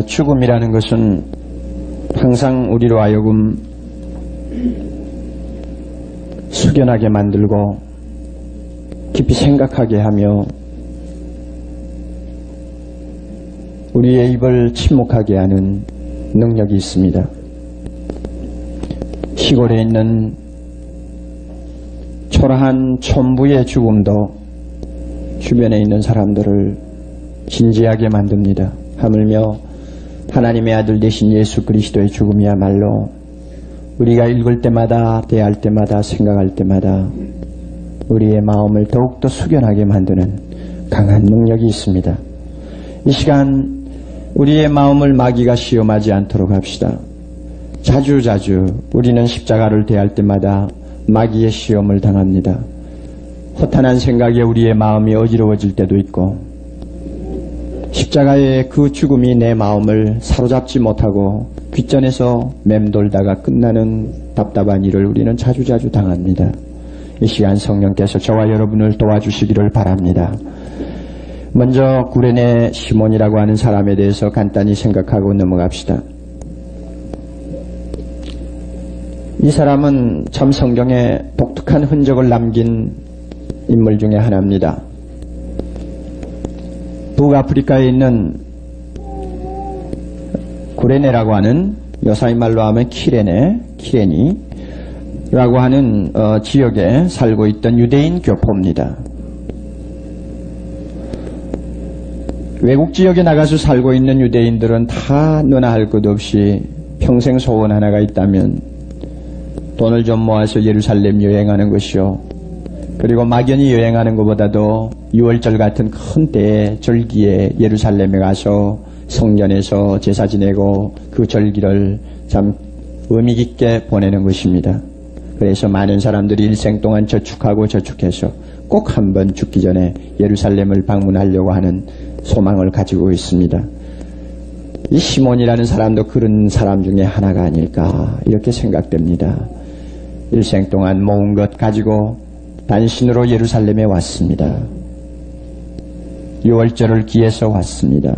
죽음이라는 것은 항상 우리로 하여금 숙연하게 만들고 깊이 생각하게 하며 우리의 입을 침묵하게 하는 능력이 있습니다. 시골에 있는 초라한 촌부의 죽음도 주변에 있는 사람들을 진지하게 만듭니다. 하물며 하나님의 아들 되신 예수 그리스도의 죽음이야말로 우리가 읽을 때마다, 대할 때마다, 생각할 때마다 우리의 마음을 더욱더 숙연하게 만드는 강한 능력이 있습니다. 이 시간 우리의 마음을 마귀가 시험하지 않도록 합시다. 자주자주 우리는 십자가를 대할 때마다 마귀의 시험을 당합니다. 허탄한 생각에 우리의 마음이 어지러워질 때도 있고 십자가의 그 죽음이 내 마음을 사로잡지 못하고 귓전에서 맴돌다가 끝나는 답답한 일을 우리는 자주자주 당합니다. 이 시간 성령께서 저와 여러분을 도와주시기를 바랍니다. 먼저 구레네 시몬이라고 하는 사람에 대해서 간단히 생각하고 넘어갑시다. 이 사람은 참 성경에 독특한 흔적을 남긴 인물 중에 하나입니다. 북아프리카에 있는 구레네라고 하는 요사이 말로 하면 키레니라고 하는 지역에 살고 있던 유대인 교포입니다. 외국 지역에 나가서 살고 있는 유대인들은 다 너나 할 것 없이 평생 소원 하나가 있다면 돈을 좀 모아서 예루살렘 여행하는 것이요. 그리고 막연히 여행하는 것보다도 6월절 같은 큰 때에 절기에 예루살렘에 가서 성전에서 제사 지내고 그 절기를 참 의미 깊게 보내는 것입니다. 그래서 많은 사람들이 일생 동안 저축하고 저축해서 꼭 한번 죽기 전에 예루살렘을 방문하려고 하는 소망을 가지고 있습니다. 이 시몬이라는 사람도 그런 사람 중에 하나가 아닐까 이렇게 생각됩니다. 일생 동안 모은 것 가지고 단신으로 예루살렘에 왔습니다. 6월절을 기해서 왔습니다.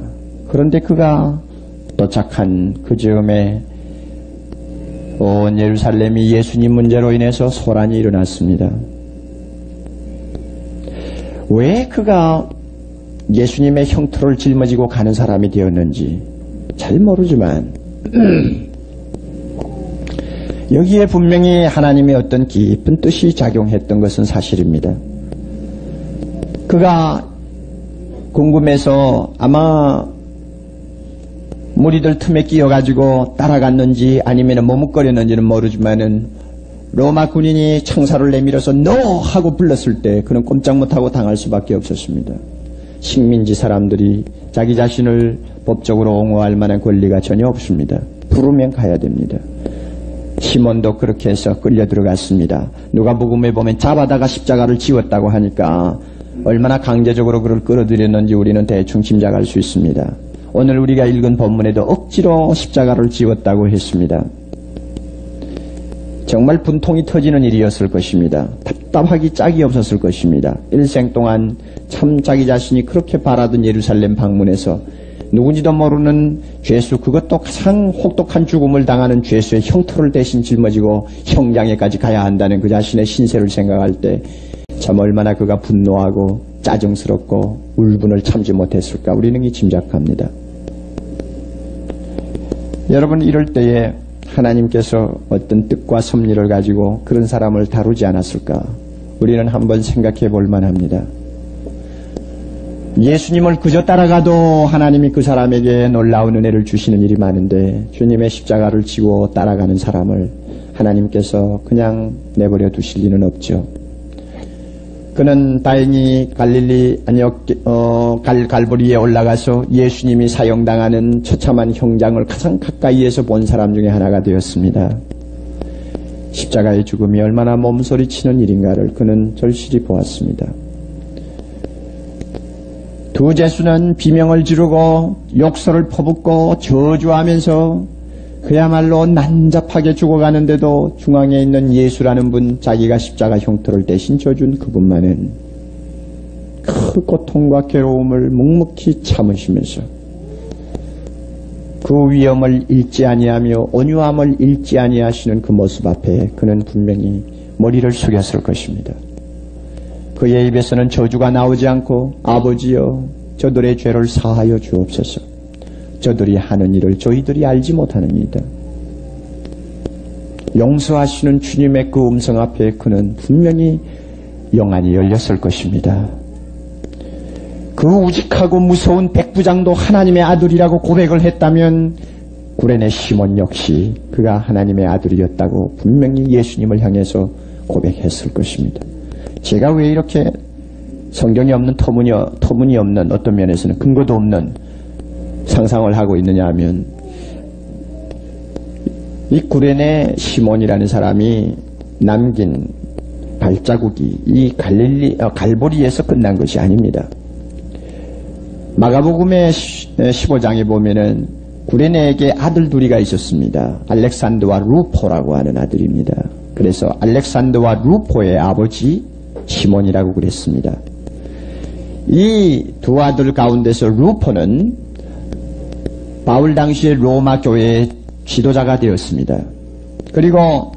그런데 그가 도착한 그 즈음에 온 예루살렘이 예수님 문제로 인해서 소란이 일어났습니다. 왜 그가 예수님의 형틀을 짊어지고 가는 사람이 되었는지 잘 모르지만 여기에 분명히 하나님의 어떤 깊은 뜻이 작용했던 것은 사실입니다. 그가 궁금해서 아마 무리들 틈에 끼어가지고 따라갔는지 아니면 머뭇거렸는지는 모르지만은 로마 군인이 창사를 내밀어서 너! 하고 불렀을 때 그는 꼼짝 못하고 당할 수밖에 없었습니다. 식민지 사람들이 자기 자신을 법적으로 옹호할 만한 권리가 전혀 없습니다. 부르면 가야 됩니다. 시몬도 그렇게 해서 끌려 들어갔습니다. 누가복음에 보면 잡아다가 십자가를 지웠다고 하니까 얼마나 강제적으로 그를 끌어들였는지 우리는 대충 짐작할 수 있습니다. 오늘 우리가 읽은 본문에도 억지로 십자가를 지웠다고 했습니다. 정말 분통이 터지는 일이었을 것입니다. 답답하기 짝이 없었을 것입니다. 일생 동안 참 자기 자신이 그렇게 바라던 예루살렘 방문에서 누군지도 모르는 죄수, 그것도 가장 혹독한 죽음을 당하는 죄수의 형틀을 대신 짊어지고 형장에까지 가야 한다는 그 자신의 신세를 생각할 때 참 얼마나 그가 분노하고 짜증스럽고 울분을 참지 못했을까 우리는 짐작합니다. 여러분, 이럴 때에 하나님께서 어떤 뜻과 섭리를 가지고 그런 사람을 다루지 않았을까 우리는 한번 생각해 볼 만합니다. 예수님을 그저 따라가도 하나님이 그 사람에게 놀라운 은혜를 주시는 일이 많은데 주님의 십자가를 지고 따라가는 사람을 하나님께서 그냥 내버려 두실 리는 없죠. 그는 다행히 갈보리에 올라가서 예수님이 사형당하는 처참한 형장을 가장 가까이에서 본 사람 중에 하나가 되었습니다. 십자가의 죽음이 얼마나 몸소리치는 일인가를 그는 절실히 보았습니다. 두 죄수는 비명을 지르고 욕설을 퍼붓고 저주하면서 그야말로 난잡하게 죽어가는데도 중앙에 있는 예수라는 분, 자기가 십자가 형틀을 대신 져준 그분만은 그 고통과 괴로움을 묵묵히 참으시면서 그 위엄을 잃지 아니하며 온유함을 잃지 아니하시는 그 모습 앞에 그는 분명히 머리를 숙였을 것입니다. 그의 입에서는 저주가 나오지 않고 아버지여 저들의 죄를 사하여 주옵소서. 저들이 하는 일을 저희들이 알지 못하느니이다. 용서하시는 주님의 그 음성 앞에 그는 분명히 영안이 열렸을 것입니다. 그 우직하고 무서운 백부장도 하나님의 아들이라고 고백을 했다면 구레네 시몬 역시 그가 하나님의 아들이었다고 분명히 예수님을 향해서 고백했을 것입니다. 제가 왜 이렇게 성경이 없는 터무니없는 어떤 면에서는 근거도 없는 상상을 하고 있느냐 하면 이 구레네 시몬이라는 사람이 남긴 발자국이 이 갈보리에서 끝난 것이 아닙니다. 마가복음의 15장에 보면은 구레네에게 아들 둘이가 있었습니다. 알렉산더와 루포라고 하는 아들입니다. 그래서 알렉산더와 루포의 아버지 시몬이라고 그랬습니다. 이 두 아들 가운데서 루포는 바울 당시의 로마 교회의 지도자가 되었습니다. 그리고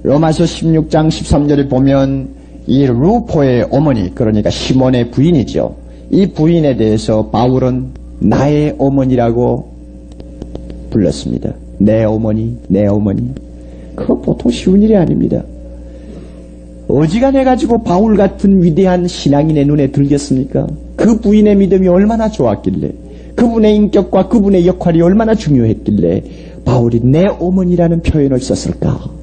로마서 16장 13절에 보면 이 루포의 어머니, 그러니까 시몬의 부인이죠. 이 부인에 대해서 바울은 나의 어머니라고 불렀습니다. 내 어머니, 내 어머니. 그거 보통 쉬운 일이 아닙니다. 어지간해가지고 바울 같은 위대한 신앙인의 눈에 들겠습니까? 그 부인의 믿음이 얼마나 좋았길래, 그분의 인격과 그분의 역할이 얼마나 중요했길래 바울이 내 어머니라는 표현을 썼을까?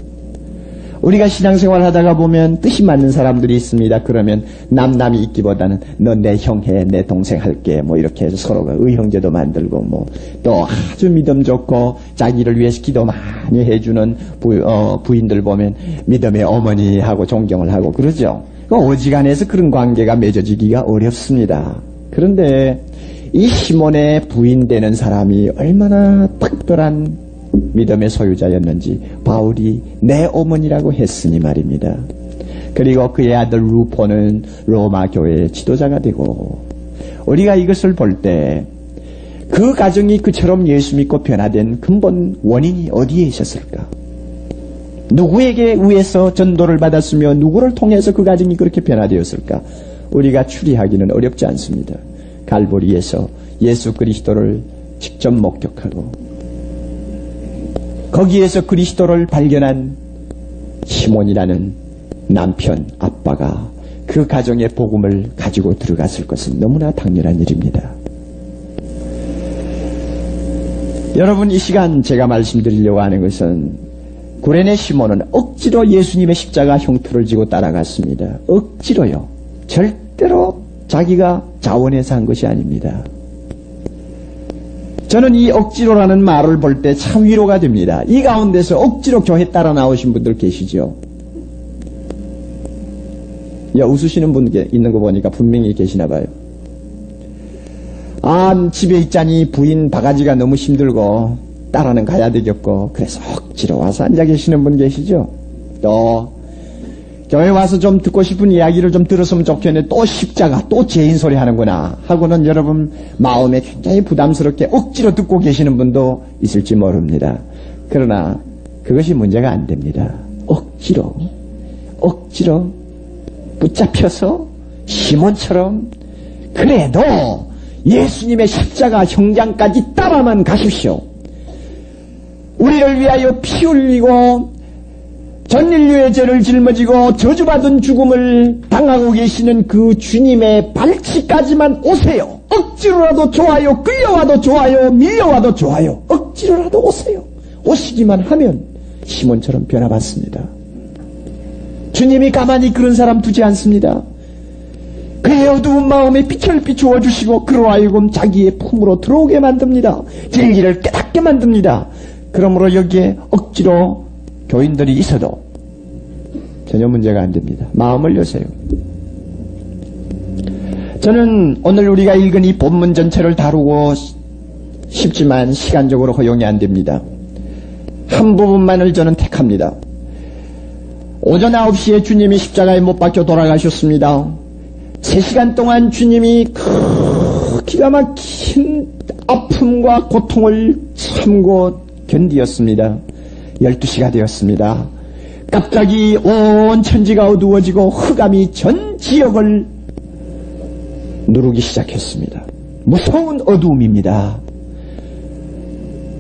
우리가 신앙생활 하다가 보면 뜻이 맞는 사람들이 있습니다. 그러면 남남이 있기보다는 너 내 형 해, 내 동생 할게, 뭐 이렇게 해서 서로가 의형제도 만들고, 뭐 또 아주 믿음 좋고 자기를 위해서 기도 많이 해주는 부인들 보면 믿음의 어머니하고 존경을 하고 그러죠. 어지간해서 그런 관계가 맺어지기가 어렵습니다. 그런데 이 시몬의 부인 되는 사람이 얼마나 특별한 믿음의 소유자였는지 바울이 내 어머니라고 했으니 말입니다. 그리고 그의 아들 루포는 로마 교회의 지도자가 되고, 우리가 이것을 볼 때 그 가정이 그처럼 예수 믿고 변화된 근본 원인이 어디에 있었을까? 누구에게 의해서 전도를 받았으며 누구를 통해서 그 가정이 그렇게 변화되었을까? 우리가 추리하기는 어렵지 않습니다. 갈보리에서 예수 그리스도를 직접 목격하고 거기에서 그리스도를 발견한 시몬이라는 남편, 아빠가 그 가정의 복음을 가지고 들어갔을 것은 너무나 당연한 일입니다. 여러분, 이 시간 제가 말씀드리려고 하는 것은 구레네 시몬은 억지로 예수님의 십자가 형틀을 지고 따라갔습니다. 억지로요. 절대로 자기가 자원해서 한 것이 아닙니다. 저는 이 억지로라는 말을 볼 때 참 위로가 됩니다. 이 가운데서 억지로 교회 따라 나오신 분들 계시죠? 웃으시는 분 있는 거 보니까 분명히 계시나 봐요. 집에 있자니 부인 바가지가 너무 힘들고 따라는 가야 되겠고 그래서 억지로 와서 앉아 계시는 분 계시죠? 또 교회 와서 좀 듣고 싶은 이야기를 좀 들었으면 좋겠는데 또 십자가, 또 죄인 소리 하는구나 하고는 여러분 마음에 굉장히 부담스럽게 억지로 듣고 계시는 분도 있을지 모릅니다. 그러나 그것이 문제가 안 됩니다. 억지로 붙잡혀서 시몬처럼 그래도 예수님의 십자가 형장까지 따라만 가십시오. 우리를 위하여 피 흘리고 전 인류의 죄를 짊어지고 저주받은 죽음을 당하고 계시는 그 주님의 발치까지만 오세요. 억지로라도 좋아요. 끌려와도 좋아요. 밀려와도 좋아요. 억지로라도 오세요. 오시기만 하면 시몬처럼 변화받습니다. 주님이 가만히 그런 사람 두지 않습니다. 그의 어두운 마음에 빛을 비추어 주시고 그로 하여금 자기의 품으로 들어오게 만듭니다. 진리를 깨닫게 만듭니다. 그러므로 여기에 억지로 교인들이 있어도 전혀 문제가 안 됩니다. 마음을 여세요. 저는 오늘 우리가 읽은 이 본문 전체를 다루고 싶지만 시간적으로 허용이 안 됩니다. 한 부분만을 저는 택합니다. 오전 9시에 주님이 십자가에 못 박혀 돌아가셨습니다. 3시간 동안 주님이 그 기가 막힌 아픔과 고통을 참고 견디었습니다. 12시가 되었습니다. 갑자기 온 천지가 어두워지고 흑암이 전 지역을 누르기 시작했습니다. 무서운 어두움입니다.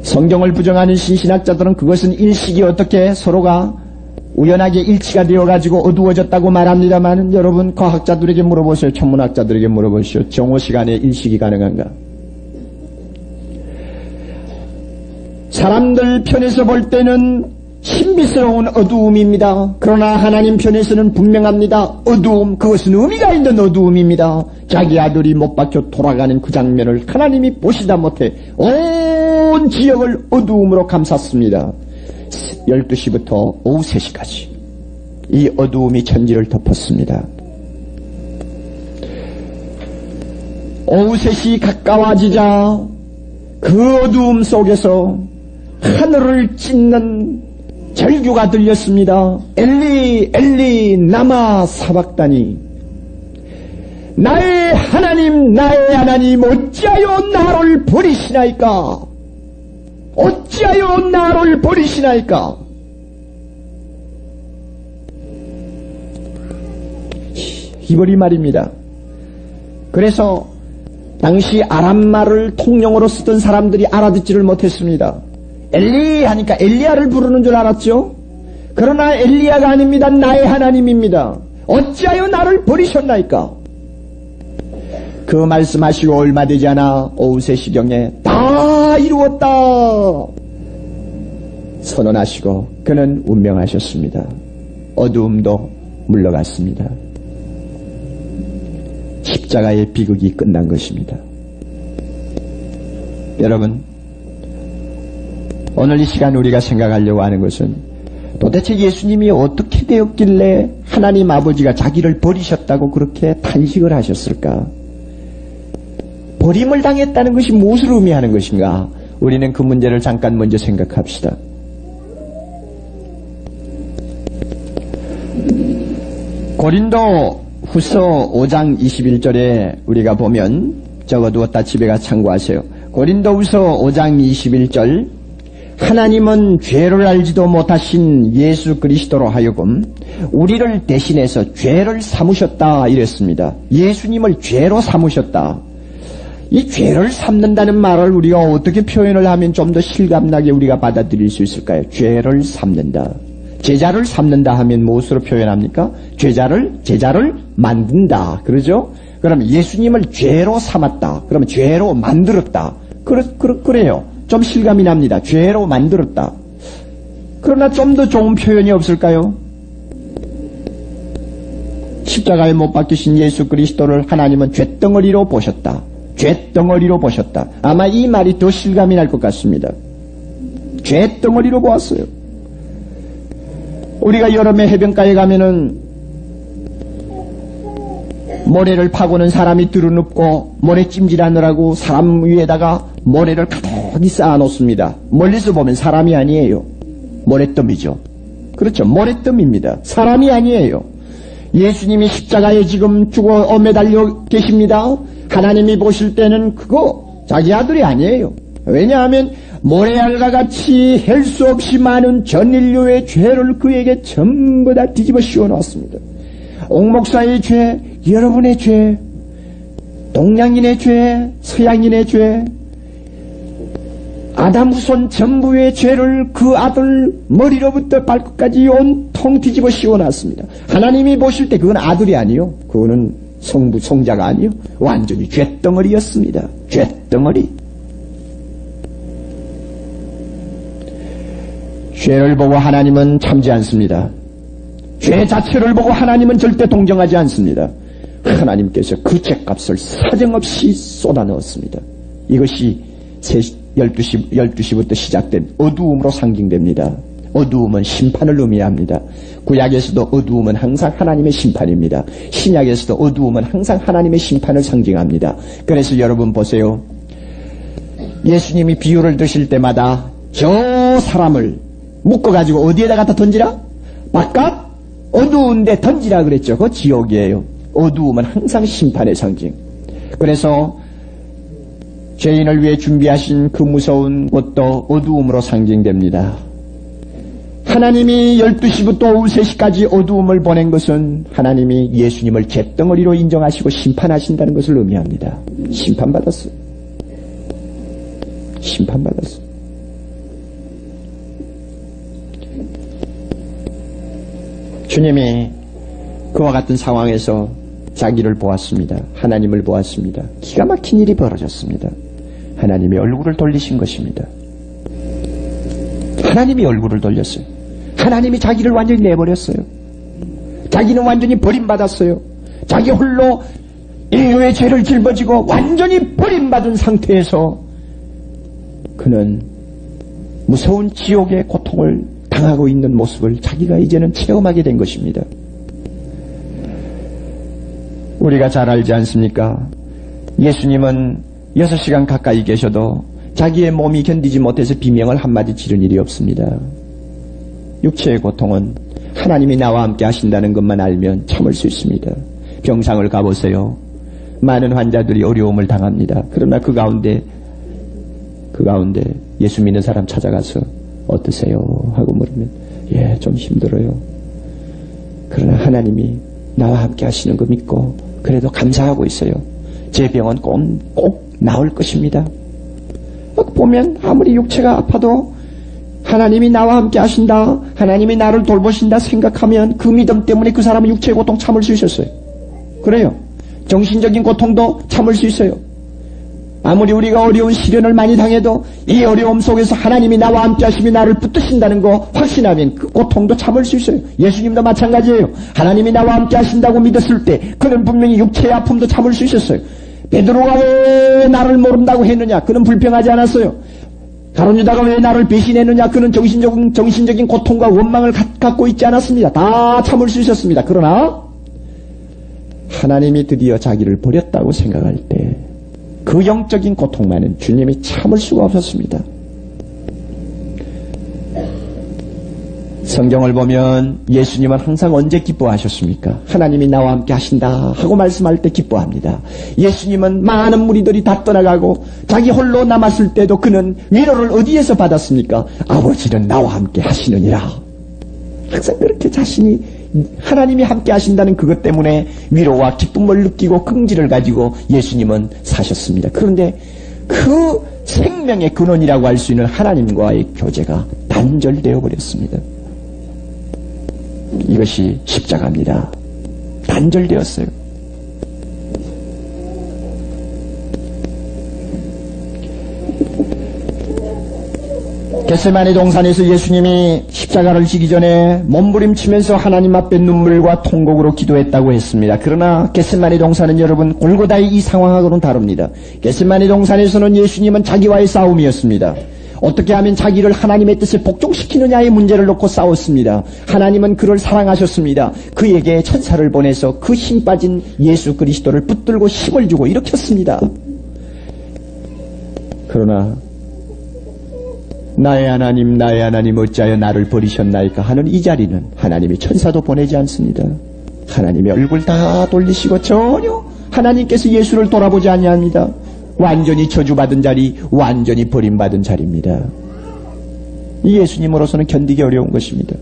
성경을 부정하는 신신학자들은 그것은 일식이 어떻게 서로가 우연하게 일치가 되어가지고 어두워졌다고 말합니다만, 여러분 과학자들에게 물어보세요. 천문학자들에게 물어보시오. 정오 시간에 일식이 가능한가? 사람들 편에서 볼 때는 신비스러운 어두움입니다. 그러나 하나님 편에서는 분명합니다. 어두움, 그것은 의미가 있는 어두움입니다. 자기 아들이 못 박혀 돌아가는 그 장면을 하나님이 보시다 못해 온 지역을 어두움으로 감쌌습니다. 12시부터 오후 3시까지 이 어두움이 천지를 덮었습니다. 오후 3시 가까워지자 그 어두움 속에서 하늘을 찢는 절규가 들렸습니다. 엘리 엘리 나마 사박다니, 나의 하나님 나의 하나님 어찌하여 나를 버리시나이까? 어찌하여 나를 버리시나이까? 히브리 말입니다. 그래서 당시 아람말을 통용어로 쓰던 사람들이 알아듣지를 못했습니다. 엘리 하니까 엘리야를 부르는 줄 알았죠? 그러나 엘리야가 아닙니다. 나의 하나님입니다. 어찌하여 나를 버리셨나이까? 그 말씀하시고 얼마 되지 않아 오후 3시경에 다 이루었다 선언하시고 그는 운명하셨습니다. 어두움도 물러갔습니다. 십자가의 비극이 끝난 것입니다. 여러분, 오늘 이 시간 우리가 생각하려고 하는 것은 도대체 예수님이 어떻게 되었길래 하나님 아버지가 자기를 버리셨다고 그렇게 탄식을 하셨을까? 버림을 당했다는 것이 무엇을 의미하는 것인가? 우리는 그 문제를 잠깐 먼저 생각합시다. 고린도 후서 5장 21절에 우리가 보면, 적어두었다 집에 가서 참고하세요. 고린도 후서 5장 21절, 하나님은 죄를 알지도 못하신 예수 그리스도로 하여금 우리를 대신해서 죄를 삼으셨다 이랬습니다. 예수님을 죄로 삼으셨다. 이 죄를 삼는다는 말을 우리가 어떻게 표현을 하면 좀 더 실감나게 우리가 받아들일 수 있을까요? 죄를 삼는다. 제자를 삼는다 하면 무엇으로 표현합니까? 제자를 만든다. 그러죠? 그럼 예수님을 죄로 삼았다. 그러면 죄로 만들었다. 그래요. 좀 실감이 납니다. 죄로 만들었다. 그러나 좀 더 좋은 표현이 없을까요? 십자가에 못 박히신 예수 그리스도를 하나님은 쇳덩어리로 보셨다. 쇳덩어리로 보셨다. 아마 이 말이 더 실감이 날 것 같습니다. 쇳덩어리로 보았어요. 우리가 여름에 해변가에 가면은 모래를 파고는 사람이 들어눕고 모래찜질하느라고 사람 위에다가 모래를 가득히 쌓아놓습니다. 멀리서 보면 사람이 아니에요. 모래더미죠. 그렇죠. 모래더미입니다. 사람이 아니에요. 예수님이 십자가에 지금 죽어 매달려 계십니다. 하나님이 보실 때는 그거 자기 아들이 아니에요. 왜냐하면 모래알과 같이 헬 수 없이 많은 전 인류의 죄를 그에게 전부 다 뒤집어 씌워놓았습니다. 옥목사의 죄, 여러분의 죄, 동양인의 죄, 서양인의 죄, 아담 후손 전부의 죄를 그 아들 머리로부터 발끝까지 온통 뒤집어 씌워놨습니다. 하나님이 보실 때 그건 아들이 아니요, 그거는 성자가 아니요, 완전히 쇳덩어리였습니다. 쇳덩어리. 죄를 보고 하나님은 참지 않습니다. 죄 자체를 보고 하나님은 절대 동정하지 않습니다. 하나님께서 그 죄값을 사정없이 쏟아넣었습니다. 이것이 12시부터 시작된 어두움으로 상징됩니다. 어두움은 심판을 의미합니다. 구약에서도 어두움은 항상 하나님의 심판입니다. 신약에서도 어두움은 항상 하나님의 심판을 상징합니다. 그래서 여러분 보세요. 예수님이 비유를 드실 때마다 저 사람을 묶어가지고 어디에다 갖다 던지라? 바깥 어두운데 던지라 그랬죠. 그거 지옥이에요. 어두움은 항상 심판의 상징. 그래서 죄인을 위해 준비하신 그 무서운 곳도 어두움으로 상징됩니다. 하나님이 12시부터 오후 3시까지 어두움을 보낸 것은 하나님이 예수님을 잿덩어리로 인정하시고 심판하신다는 것을 의미합니다. 심판받았어요. 심판받았어요. 주님이 그와 같은 상황에서 자기를 보았습니다. 하나님을 보았습니다. 기가 막힌 일이 벌어졌습니다. 하나님이 얼굴을 돌리신 것입니다. 하나님이 얼굴을 돌렸어요. 하나님이 자기를 완전히 내버렸어요. 자기는 완전히 버림받았어요. 자기 홀로 인류의 죄를 짊어지고 완전히 버림받은 상태에서 그는 무서운 지옥의 고통을 당하고 있는 모습을 자기가 이제는 체험하게 된 것입니다. 우리가 잘 알지 않습니까? 예수님은 6시간 가까이 계셔도 자기의 몸이 견디지 못해서 비명을 한마디 지른 일이 없습니다. 육체의 고통은 하나님이 나와 함께 하신다는 것만 알면 참을 수 있습니다. 병상을 가보세요. 많은 환자들이 어려움을 당합니다. 그러나 그 가운데 예수 믿는 사람 찾아가서 어떠세요? 하고 물으면 좀 힘들어요. 그러나 하나님이 나와 함께 하시는 거 믿고 그래도 감사하고 있어요. 제 병은 꼭 나을 것입니다. 보면 아무리 육체가 아파도 하나님이 나와 함께 하신다, 하나님이 나를 돌보신다 생각하면 그 믿음 때문에 그 사람은 육체의 고통 참을 수 있었어요. 그래요. 정신적인 고통도 참을 수 있어요. 아무리 우리가 어려운 시련을 많이 당해도 이 어려움 속에서 하나님이 나와 함께 하시며 나를 붙드신다는 거 확신하면 그 고통도 참을 수 있어요. 예수님도 마찬가지예요. 하나님이 나와 함께 하신다고 믿었을 때 그는 분명히 육체의 아픔도 참을 수 있었어요. 베드로가 왜 나를 모른다고 했느냐? 그는 불평하지 않았어요. 가룟 유다가 왜 나를 배신했느냐? 그는 정신적인 고통과 원망을 갖고 있지 않았습니다. 다 참을 수 있었습니다. 그러나 하나님이 드디어 자기를 버렸다고 생각할 때 그 영적인 고통만은 주님이 참을 수가 없었습니다. 성경을 보면 예수님은 항상 언제 기뻐하셨습니까? 하나님이 나와 함께 하신다 하고 말씀할 때 기뻐합니다. 예수님은 많은 무리들이 다 떠나가고 자기 홀로 남았을 때도 그는 위로를 어디에서 받았습니까? 아버지는 나와 함께 하시느니라. 항상 그렇게 자신이 하나님이 함께 하신다는 그것 때문에 위로와 기쁨을 느끼고 긍지를 가지고 예수님은 사셨습니다. 그런데 그 생명의 근원이라고 할 수 있는 하나님과의 교제가 단절되어 버렸습니다. 이것이 십자가입니다. 단절되었어요. 겟세마네 동산에서 예수님이 십자가를 지기 전에 몸부림치면서 하나님 앞에 눈물과 통곡으로 기도했다고 했습니다. 그러나 겟세마네 동산은 여러분 골고다의 이 상황하고는 다릅니다. 겟세마네 동산에서는 예수님은 자기와의 싸움이었습니다. 어떻게 하면 자기를 하나님의 뜻에 복종시키느냐의 문제를 놓고 싸웠습니다. 하나님은 그를 사랑하셨습니다. 그에게 천사를 보내서 그 힘 빠진 예수 그리스도를 붙들고 힘을 주고 일으켰습니다. 그러나 나의 하나님 어찌하여 나를 버리셨나이까 하는 이 자리는 하나님이 천사도 보내지 않습니다. 하나님의 얼굴 다 돌리시고 전혀 하나님께서 예수를 돌아보지 아니합니다. 완전히 저주받은 자리, 완전히 버림받은 자리입니다. 이 예수님으로서는 견디기 어려운 것입니다.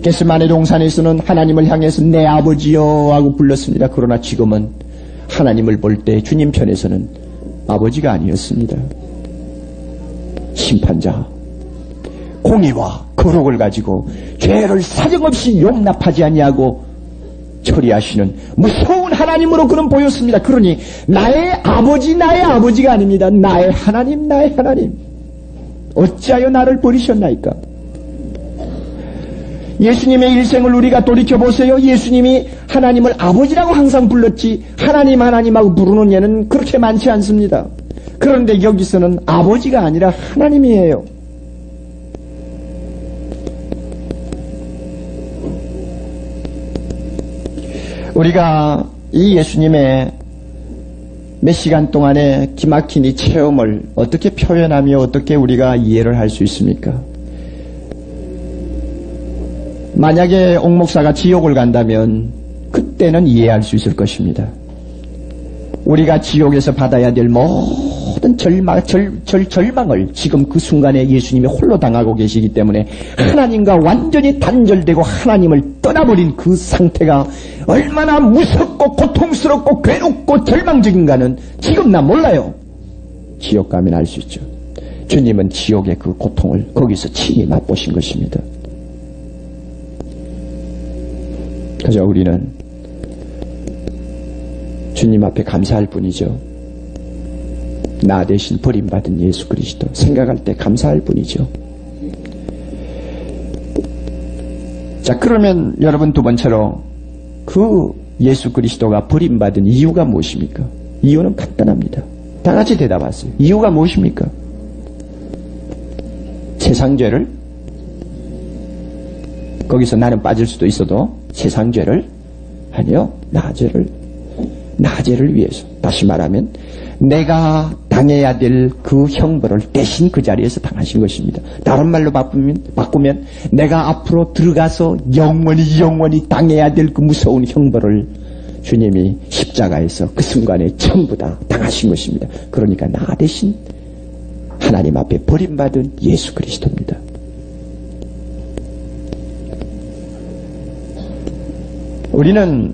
겟세마네 동산에서는 하나님을 향해서 내 아버지여 하고 불렀습니다. 그러나 지금은 하나님을 볼 때 주님 편에서는 아버지가 아니었습니다. 심판자, 공의와 거룩을 가지고 죄를 사정없이 용납하지 아니하고 처리하시는 무서운 하나님으로 그는 보였습니다. 그러니 나의 아버지가 아닙니다. 나의 하나님. 어찌하여 나를 버리셨나이까? 예수님의 일생을 우리가 돌이켜보세요. 예수님이 하나님을 아버지라고 항상 불렀지 하나님하고 부르는 예는 그렇게 많지 않습니다. 그런데 여기서는 아버지가 아니라 하나님이에요. 우리가 이 예수님의 몇 시간 동안의 기막힌 이 체험을 어떻게 표현하며 어떻게 우리가 이해를 할 수 있습니까? 만약에 옥 목사가 지옥을 간다면 그때는 이해할 수 있을 것입니다. 우리가 지옥에서 받아야 될 모든 절망을 지금 그 순간에 예수님이 홀로 당하고 계시기 때문에 하나님과 완전히 단절되고 하나님을 떠나버린 그 상태가 얼마나 무섭고 고통스럽고 괴롭고 절망적인가는 지금 나 몰라요. 지옥 가면 알 수 있죠. 주님은 지옥의 그 고통을 거기서 친히 맛보신 것입니다. 그래서 우리는 주님 앞에 감사할 뿐이죠. 나 대신 버림받은 예수 그리스도 생각할 때 감사할 뿐이죠. 자, 그러면 여러분 두 번째로 그 예수 그리스도가 버림받은 이유가 무엇입니까? 이유는 간단합니다. 다 같이 대답하세요. 이유가 무엇입니까? 세상죄를, 거기서 나는 빠질 수도 있어도 세상죄를, 아니요, 나 죄를 위해서. 다시 말하면 내가 당해야 될 그 형벌을 대신 그 자리에서 당하신 것입니다. 다른 말로 바꾸면 내가 앞으로 들어가서 영원히 당해야 될 그 무서운 형벌을 주님이 십자가에서 그 순간에 전부 다 당하신 것입니다. 그러니까 나 대신 하나님 앞에 버림받은 예수 그리스도입니다. 우리는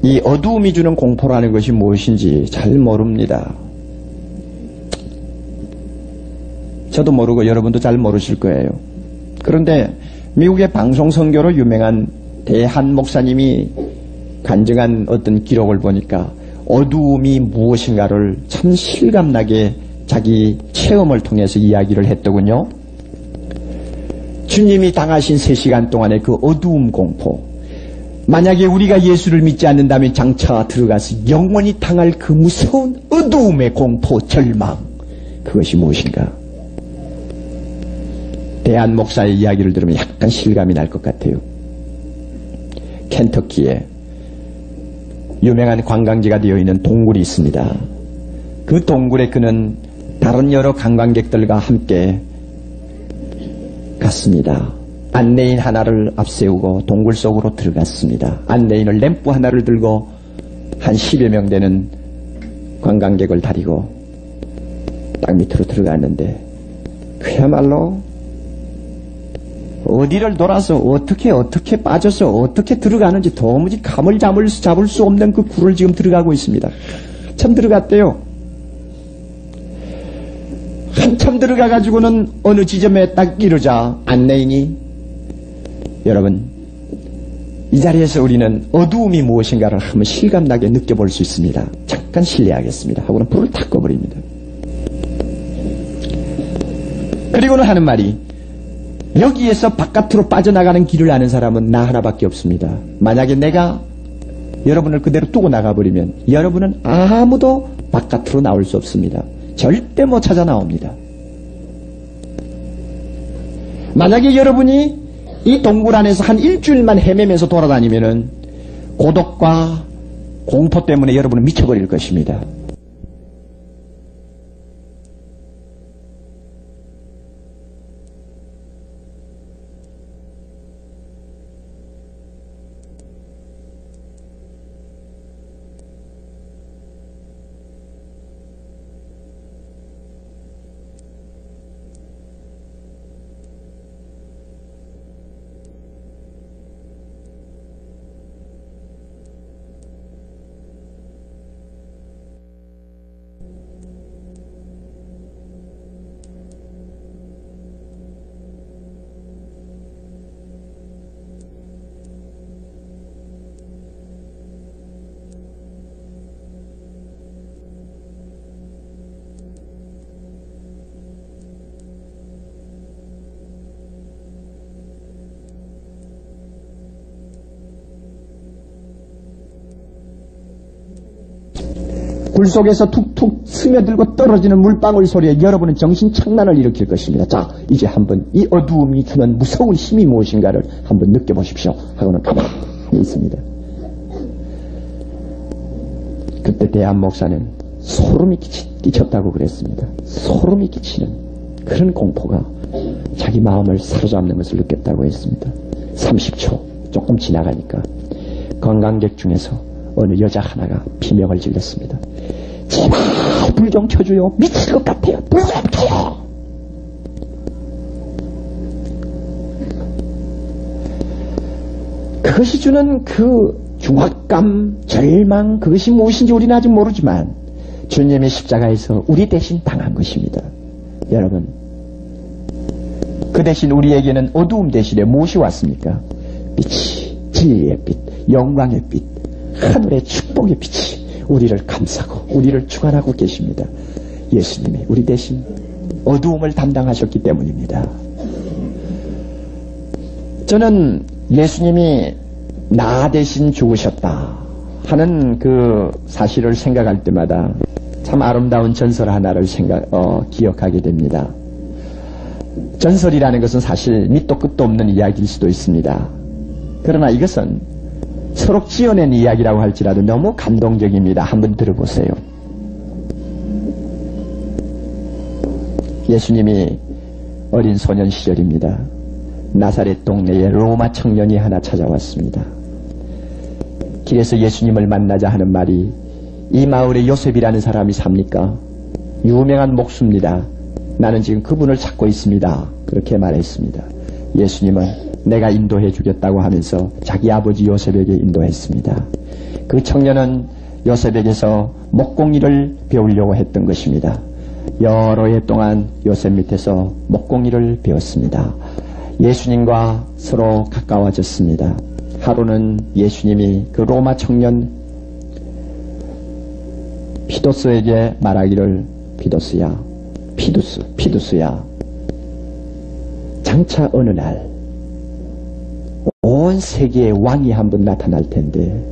이 어두움이 주는 공포라는 것이 무엇인지 잘 모릅니다. 저도 모르고 여러분도 잘 모르실 거예요. 그런데 미국의 방송선교로 유명한 대한 목사님이 간증한 어떤 기록을 보니까 어두움이 무엇인가를 참 실감나게 자기 체험을 통해서 이야기를 했더군요. 주님이 당하신 3시간 동안의 그 어두움 공포, 만약에 우리가 예수를 믿지 않는다면 장차 들어가서 영원히 당할 그 무서운 어두움의 공포, 절망, 그것이 무엇인가? 대한 목사의 이야기를 들으면 약간 실감이 날 것 같아요. 켄터키에 유명한 관광지가 되어 있는 동굴이 있습니다. 그 동굴에 그는 다른 여러 관광객들과 함께 갔습니다. 안내인 하나를 앞세우고 동굴 속으로 들어갔습니다. 안내인을 램프 하나를 들고 한 10여 명 되는 관광객을 다리고 땅 밑으로 들어갔는데 그야말로 어디를 돌아서 어떻게 빠져서 어떻게 들어가는지 도무지 감을 잡을 수 없는 그 굴을 지금 들어가고 있습니다. 한참 들어갔대요. 한참 들어가가지고는 어느 지점에 딱 이르자 안내인이, 여러분 이 자리에서 우리는 어두움이 무엇인가를 한번 실감나게 느껴볼 수 있습니다. 잠깐 실례하겠습니다 하고는 불을 탁 꺼버립니다. 그리고는 하는 말이, 여기에서 바깥으로 빠져나가는 길을 아는 사람은 나 하나밖에 없습니다. 만약에 내가 여러분을 그대로 두고 나가버리면 여러분은 아무도 바깥으로 나올 수 없습니다. 절대 못 찾아 나옵니다. 만약에 여러분이 이 동굴 안에서 한 일주일만 헤매면서 돌아다니면은 고독과 공포 때문에 여러분은 미쳐버릴 것입니다. 굴 속에서 툭툭 스며들고 떨어지는 물방울 소리에 여러분은 정신착란을 일으킬 것입니다. 자, 이제 한번 이 어두움이 주는 무서운 힘이 무엇인가를 한번 느껴보십시오 하고는 가만히 있습니다. 그때 대한 목사는 소름이 끼쳤다고 그랬습니다. 소름이 끼치는 그런 공포가 자기 마음을 사로잡는 것을 느꼈다고 했습니다. 30초 조금 지나가니까 관광객 중에서 어느 여자 하나가 비명을 질렀습니다. 제발 불 좀 켜줘요. 미칠 것 같아요. 불 좀 켜요. 그것이 주는 그 중압감, 절망, 그것이 무엇인지 우리는 아직 모르지만 주님의 십자가에서 우리 대신 당한 것입니다. 여러분, 그 대신 우리에게는 어두움 대신에 무엇이 왔습니까? 빛이, 진리의 빛, 영광의 빛, 하늘의 축복의 빛이 우리를 감싸고 우리를 주관하고 계십니다. 예수님이 우리 대신 어두움을 담당하셨기 때문입니다. 저는 예수님이 나 대신 죽으셨다 하는 그 사실을 생각할 때마다 참 아름다운 전설 하나를 기억하게 됩니다. 전설이라는 것은 사실 밑도 끝도 없는 이야기일 수도 있습니다. 그러나 이것은 서로 지어낸 이야기라고 할지라도 너무 감동적입니다. 한번 들어보세요. 예수님이 어린 소년 시절입니다. 나사렛 동네에 로마 청년이 하나 찾아왔습니다. 길에서 예수님을 만나자 하는 말이, 이 마을에 요셉이라는 사람이 삽니까? 유명한 목수입니다. 나는 지금 그분을 찾고 있습니다. 그렇게 말했습니다. 예수님은 내가 인도해 주겠다고 하면서 자기 아버지 요셉에게 인도했습니다. 그 청년은 요셉에게서 목공일을 배우려고 했던 것입니다. 여러 해 동안 요셉 밑에서 목공일을 배웠습니다. 예수님과 서로 가까워졌습니다. 하루는 예수님이 그 로마 청년 피도스에게 말하기를, 피두스야, 장차 어느 날 온 세계의 왕이 한 분 나타날 텐데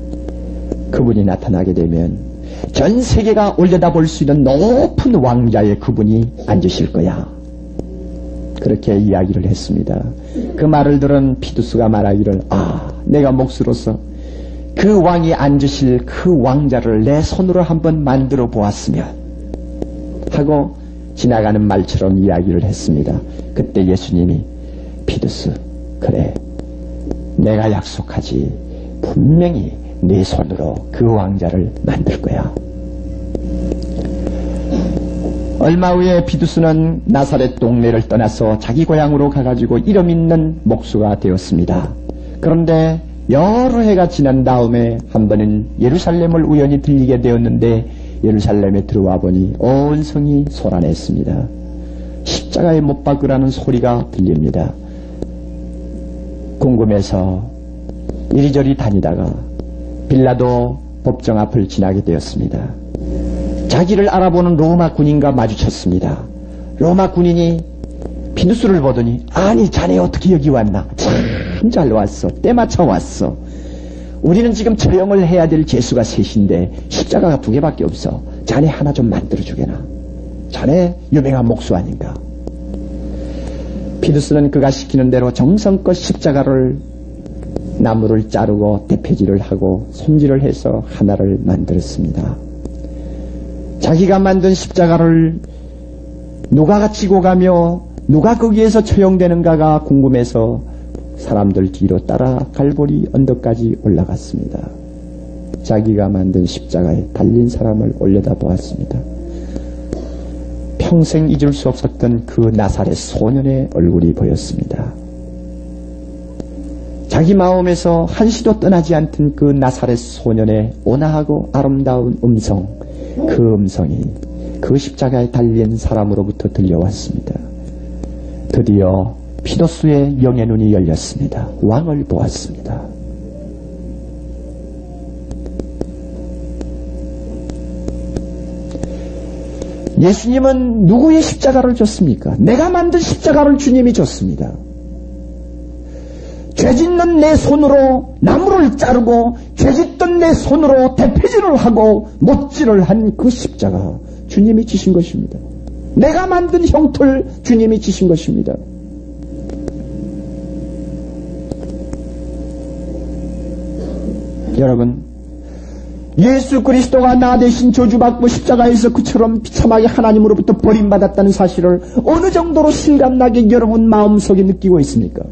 그분이 나타나게 되면 전 세계가 올려다볼 수 있는 높은 왕자에 그분이 앉으실 거야. 그렇게 이야기를 했습니다. 그 말을 들은 피두스가 말하기를, 내가 목수로서 그 왕이 앉으실 그 왕자를 내 손으로 한번 만들어 보았으면 하고 지나가는 말처럼 이야기를 했습니다. 그때 예수님이, 피두스, 그래, 내가 약속하지, 분명히 네 손으로 그 왕자를 만들 거야. 얼마 후에 피두스는 나사렛 동네를 떠나서 자기 고향으로 가가지고 이름 있는 목수가 되었습니다. 그런데 여러 해가 지난 다음에 한 번은 예루살렘을 우연히 들리게 되었는데 예루살렘에 들어와 보니 온 성이 소란했습니다. 십자가에 못 박으라는 소리가 들립니다. 궁금해서 이리저리 다니다가 빌라도 법정 앞을 지나게 되었습니다. 자기를 알아보는 로마 군인과 마주쳤습니다. 로마 군인이 피두스를 보더니, 아니 자네 어떻게 여기 왔나? 참 잘 왔어. 때마쳐 왔어. 우리는 지금 처형을 해야 될 죄수가 셋인데 십자가가 2개밖에 없어. 자네 하나 좀 만들어주게나. 자네 유명한 목수 아닌가? 피두스는 그가 시키는 대로 정성껏 십자가를 나무를 자르고 대패질을 하고 손질을 해서 하나를 만들었습니다. 자기가 만든 십자가를 누가 가지고 가며 누가 거기에서 처형되는가가 궁금해서 사람들 뒤로 따라 갈보리 언덕까지 올라갔습니다. 자기가 만든 십자가에 달린 사람을 올려다보았습니다. 평생 잊을 수 없었던 그 나사렛 소년의 얼굴이 보였습니다. 자기 마음에서 한시도 떠나지 않던 그 나사렛 소년의 온화하고 아름다운 음성, 그 음성이 그 십자가에 달린 사람으로부터 들려왔습니다. 드디어 피두스의 영의 눈이 열렸습니다. 왕을 보았습니다. 예수님은 누구의 십자가를 줬습니까? 내가 만든 십자가를 주님이 줬습니다. 죄짓는 내 손으로 나무를 자르고 죄짓던 내 손으로 대패질을 하고 못질을 한 그 십자가 주님이 지신 것입니다. 내가 만든 형틀 주님이 지신 것입니다. 여러분, 예수 그리스도가 나 대신 저주받고 십자가에서 그처럼 비참하게 하나님으로부터 버림받았다는 사실을 어느 정도로 실감나게 여러분 마음속에 느끼고 있습니까?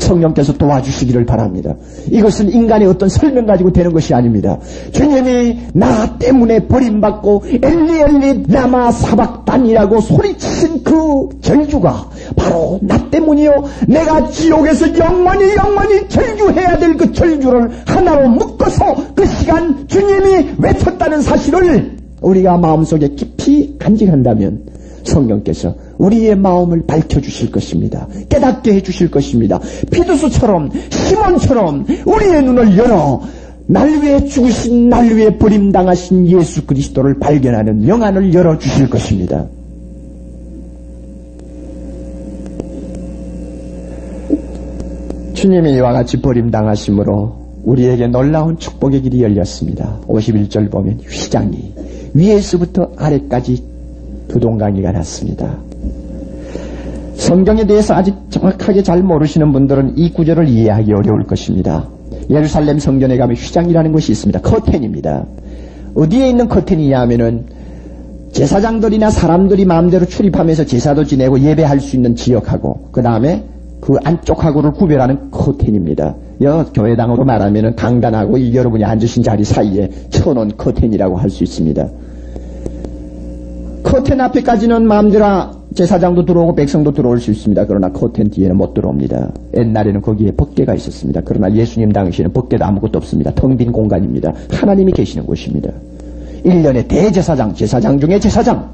성령께서 도와주시기를 바랍니다. 이것은 인간의 어떤 설명 가지고 되는 것이 아닙니다. 주님이 나 때문에 버림받고 엘리 엘리 라마 사박단이라고 소리친 그 절주가 바로 나 때문이요. 내가 지옥에서 영원히 절주해야 될 그 절주를 하나로 묶어서 그 시간 주님이 외쳤다는 사실을 우리가 마음속에 깊이 간직한다면 성령께서 우리의 마음을 밝혀주실 것입니다. 깨닫게 해주실 것입니다. 피두수처럼 시몬처럼 우리의 눈을 열어 날 위해 죽으신 날 위해 버림당하신 예수 그리스도를 발견하는 영안을 열어주실 것입니다. 주님이 이와 같이 버림당하심으로 우리에게 놀라운 축복의 길이 열렸습니다. 51절 보면 휘장이 위에서부터 아래까지 두 동강이가 났습니다. 성경에 대해서 아직 정확하게 잘 모르시는 분들은 이 구절을 이해하기 어려울 것입니다. 예루살렘 성전에 가면 휘장이라는 것이 있습니다. 커튼입니다. 어디에 있는 커튼이냐 하면은 제사장들이나 사람들이 마음대로 출입하면서 제사도 지내고 예배할 수 있는 지역하고 그 다음에 그 안쪽하고를 구별하는 커튼입니다. 교회당으로 말하면은 강단하고 여러분이 앉으신 자리 사이에 쳐놓은 커튼이라고 할 수 있습니다. 커튼 앞에까지는 마음대로 제사장도 들어오고 백성도 들어올 수 있습니다. 그러나 커튼 뒤에는 못 들어옵니다. 옛날에는 거기에 법궤가 있었습니다. 그러나 예수님 당시에는 법궤도 아무것도 없습니다. 텅 빈 공간입니다. 하나님이 계시는 곳입니다. 1년의 대제사장, 제사장 중에 제사장,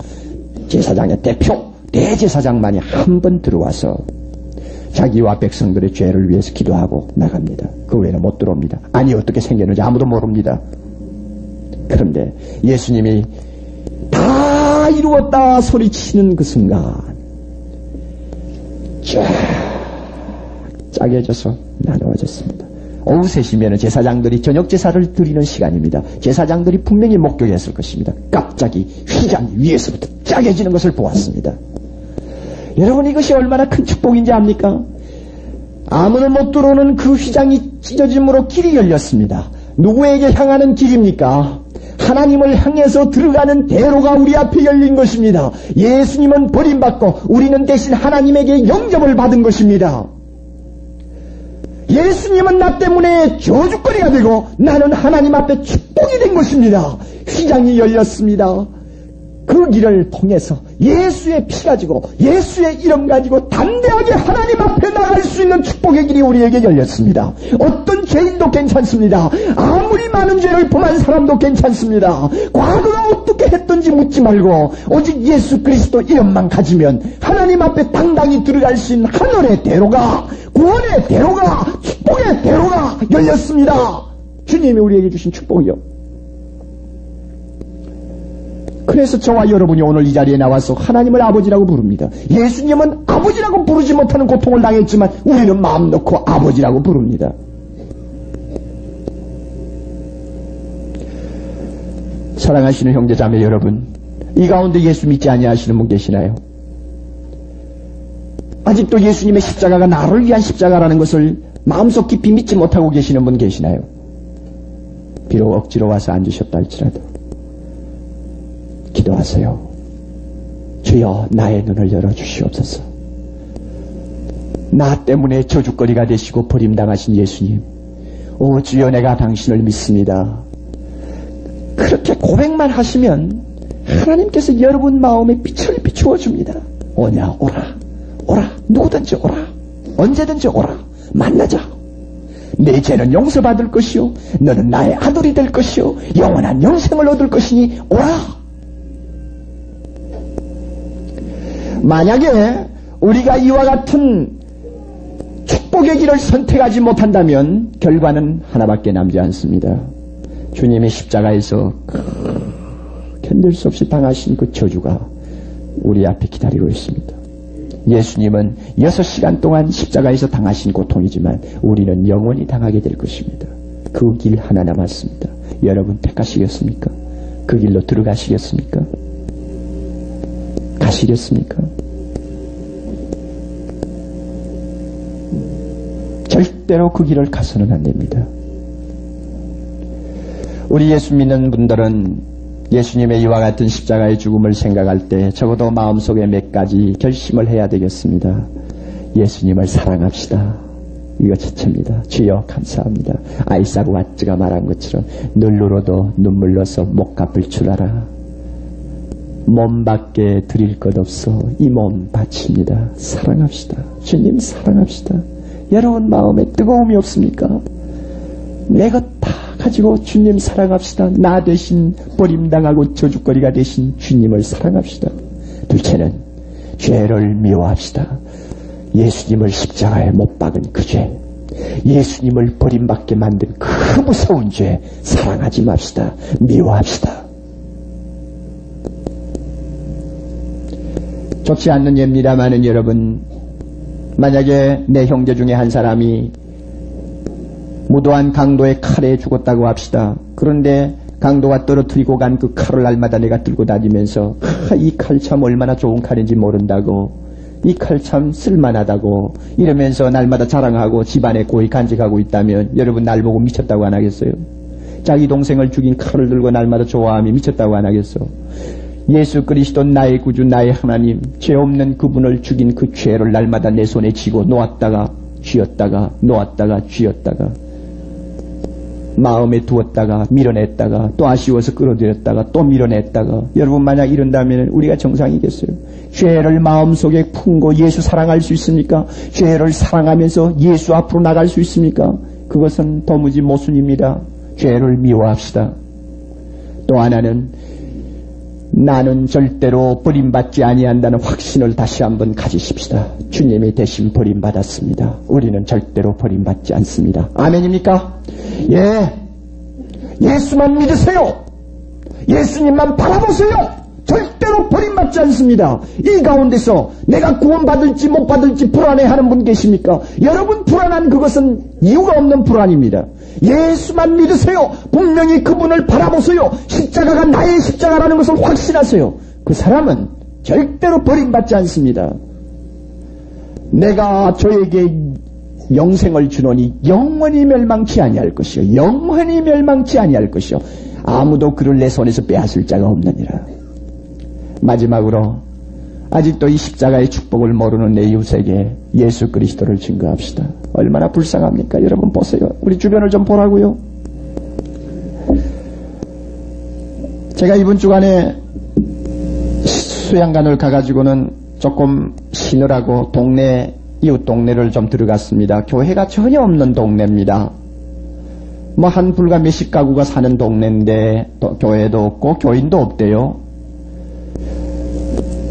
제사장의 대표, 대제사장만이 한 번 들어와서 자기와 백성들의 죄를 위해서 기도하고 나갑니다. 그 외에는 못 들어옵니다. 아니 어떻게 생겼는지 아무도 모릅니다. 그런데 예수님이 다 이루었다 소리치는 그 순간 쫙 짜게져서 나누어졌습니다. 오후 3시면 제사장들이 저녁 제사를 드리는 시간입니다. 제사장들이 분명히 목격했을 것입니다. 갑자기 휘장이 위에서부터 짜게지는 것을 보았습니다. 여러분 이것이 얼마나 큰 축복인지 압니까? 아무도 못 들어오는 그 휘장이 찢어짐으로 길이 열렸습니다. 누구에게 향하는 길입니까? 하나님을 향해서 들어가는 대로가 우리 앞에 열린 것입니다. 예수님은 버림받고 우리는 대신 하나님에게 영접을 받은 것입니다. 예수님은 나 때문에 저주거리가 되고 나는 하나님 앞에 축복이 된 것입니다. 휘장이 열렸습니다. 그 길을 통해서 예수의 피 가지고 예수의 이름 가지고 담대하게 하나님 앞에 나갈 수 있는 축복의 길이 우리에게 열렸습니다. 어떤 죄인도 괜찮습니다. 아무리 많은 죄를 범한 사람도 괜찮습니다. 과거가 어떻게 했던지 묻지 말고 오직 예수 그리스도 이름만 가지면 하나님 앞에 당당히 들어갈 수 있는 하늘의 대로가, 구원의 대로가, 축복의 대로가 열렸습니다. 주님이 우리에게 주신 축복이요. 그래서 저와 여러분이 오늘 이 자리에 나와서 하나님을 아버지라고 부릅니다. 예수님은 아버지라고 부르지 못하는 고통을 당했지만 우리는 마음 놓고 아버지라고 부릅니다. 사랑하시는 형제자매 여러분, 이 가운데 예수 믿지 아니하시는 분 계시나요? 아직도 예수님의 십자가가 나를 위한 십자가라는 것을 마음속 깊이 믿지 못하고 계시는 분 계시나요? 비록 억지로 와서 앉으셨다 할지라도 기도하세요. 주여 나의 눈을 열어주시옵소서. 나 때문에 저주거리가 되시고 버림당하신 예수님, 오 주여 내가 당신을 믿습니다. 그렇게 고백만 하시면 하나님께서 여러분 마음에 빛을 비추어 줍니다. 오냐 오라, 오라, 누구든지 오라, 언제든지 오라, 만나자. 내 죄는 용서받을 것이요 너는 나의 아들이 될 것이요 영원한 영생을 얻을 것이니 오라. 만약에 우리가 이와 같은 축복의 길을 선택하지 못한다면 결과는 하나밖에 남지 않습니다. 주님이 십자가에서 견딜 수 없이 당하신 그 저주가 우리 앞에 기다리고 있습니다. 예수님은 6시간 동안 십자가에서 당하신 고통이지만 우리는 영원히 당하게 될 것입니다. 그 길 하나 남았습니다. 여러분 택하시겠습니까? 그 길로 들어가시겠습니까? 가시겠습니까? 절대로 그 길을 가서는 안 됩니다. 우리 예수 믿는 분들은 예수님의 이와 같은 십자가의 죽음을 생각할 때 적어도 마음속에 몇 가지 결심을 해야 되겠습니다. 예수님을 사랑합시다. 이거 첫째입니다. 주여 감사합니다. 아이삭 왓즈가 말한 것처럼 눈으로도 눈물로서 못 갚을 줄 알아. 몸밖에 드릴 것 없어 이 몸 바칩니다. 사랑합시다. 주님 사랑합시다. 여러분 마음에 뜨거움이 없습니까? 내 것 다 가지고 주님 사랑합시다. 나 대신 버림당하고 저주거리가 되신 주님을 사랑합시다. 둘째는 죄를 미워합시다. 예수님을 십자가에 못 박은 그 죄, 예수님을 버림받게 만든 그 무서운 죄 사랑하지 맙시다. 미워합시다. 좋지 않는 예입니다마는 여러분, 만약에 내 형제 중에 한 사람이 무도한 강도의 칼에 죽었다고 합시다. 그런데 강도가 떨어뜨리고 간 그 칼을 날마다 내가 들고 다니면서 이 칼 참 얼마나 좋은 칼인지 모른다고, 이 칼 참 쓸만하다고 이러면서 날마다 자랑하고 집안에 고이 간직하고 있다면 여러분 날 보고 미쳤다고 안 하겠어요? 자기 동생을 죽인 칼을 들고 날마다 좋아함이 미쳤다고 안 하겠어? 예수 그리스도 나의 구주 나의 하나님, 죄 없는 그분을 죽인 그 죄를 날마다 내 손에 쥐고 놓았다가 쥐었다가 놓았다가 쥐었다가 마음에 두었다가 밀어냈다가 또 아쉬워서 끌어들였다가 또 밀어냈다가, 여러분 만약 이런다면 우리가 정상이겠어요? 죄를 마음속에 품고 예수 사랑할 수 있습니까? 죄를 사랑하면서 예수 앞으로 나갈 수 있습니까? 그것은 도무지 모순입니다. 죄를 미워합시다. 또 하나는 나는 절대로 버림받지 아니한다는 확신을 다시 한번 가지십시다. 주님이 대신 버림받았습니다. 우리는 절대로 버림받지 않습니다. 아멘입니까? 예. 예수만 믿으세요. 예수님만 바라보세요. 절대로 버림받지 않습니다. 이 가운데서 내가 구원받을지 못 받을지 불안해하는 분 계십니까? 여러분 불안한 그것은 이유가 없는 불안입니다. 예수만 믿으세요. 분명히 그분을 바라보세요. 십자가가 나의 십자가라는 것을 확신하세요. 그 사람은 절대로 버림받지 않습니다. 내가 저에게 영생을 주노니 영원히 멸망치 아니할 것이요, 영원히 멸망치 아니할 것이요, 아무도 그를 내 손에서 빼앗을 자가 없느니라. 마지막으로 아직도 이 십자가의 축복을 모르는 내 이웃에게 예수 그리스도를 증거합시다. 얼마나 불쌍합니까? 여러분 보세요. 우리 주변을 좀 보라고요. 제가 이번 주간에 수양관을 가가지고는 조금 쉬느라고 이웃 동네를 좀 들어갔습니다. 교회가 전혀 없는 동네입니다. 뭐 한 불과 몇십 가구가 사는 동네인데 또 교회도 없고 교인도 없대요.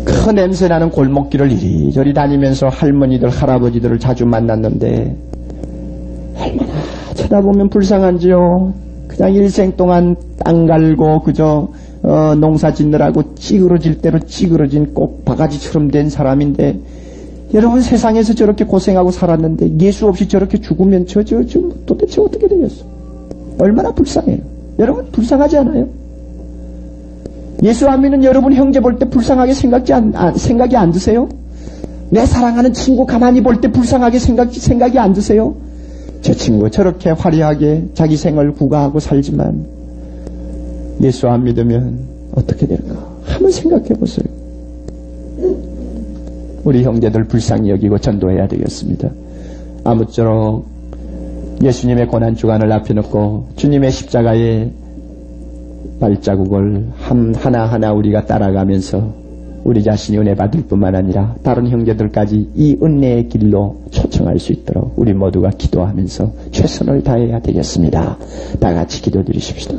그 냄새나는 골목길을 이리저리 다니면서 할머니들 할아버지들을 자주 만났는데 얼마나 쳐다보면 불쌍한지요. 그냥 일생 동안 땅 갈고 그저 농사 짓느라고 찌그러질 대로 찌그러진 꼭 바가지처럼 된 사람인데, 여러분 세상에서 저렇게 고생하고 살았는데 예수 없이 저렇게 죽으면 저 도대체 어떻게 되겠어? 얼마나 불쌍해요. 여러분 불쌍하지 않아요? 예수 안 믿는 여러분 형제 볼 때 불쌍하게 생각이 안 드세요? 내 사랑하는 친구 가만히 볼 때 불쌍하게 생각이 안 드세요? 저 친구 저렇게 화려하게 자기 생을 구가하고 살지만 예수 안 믿으면 어떻게 될까? 한번 생각해 보세요. 우리 형제들 불쌍히 여기고 전도해야 되겠습니다. 아무쪼록 예수님의 고난주간을 앞에 놓고 주님의 십자가의 발자국을 하나하나 우리가 따라가면서 우리 자신이 은혜 받을 뿐만 아니라 다른 형제들까지 이 은혜의 길로 초청할 수 있도록 우리 모두가 기도하면서 최선을 다해야 되겠습니다. 다 같이 기도드리십시다.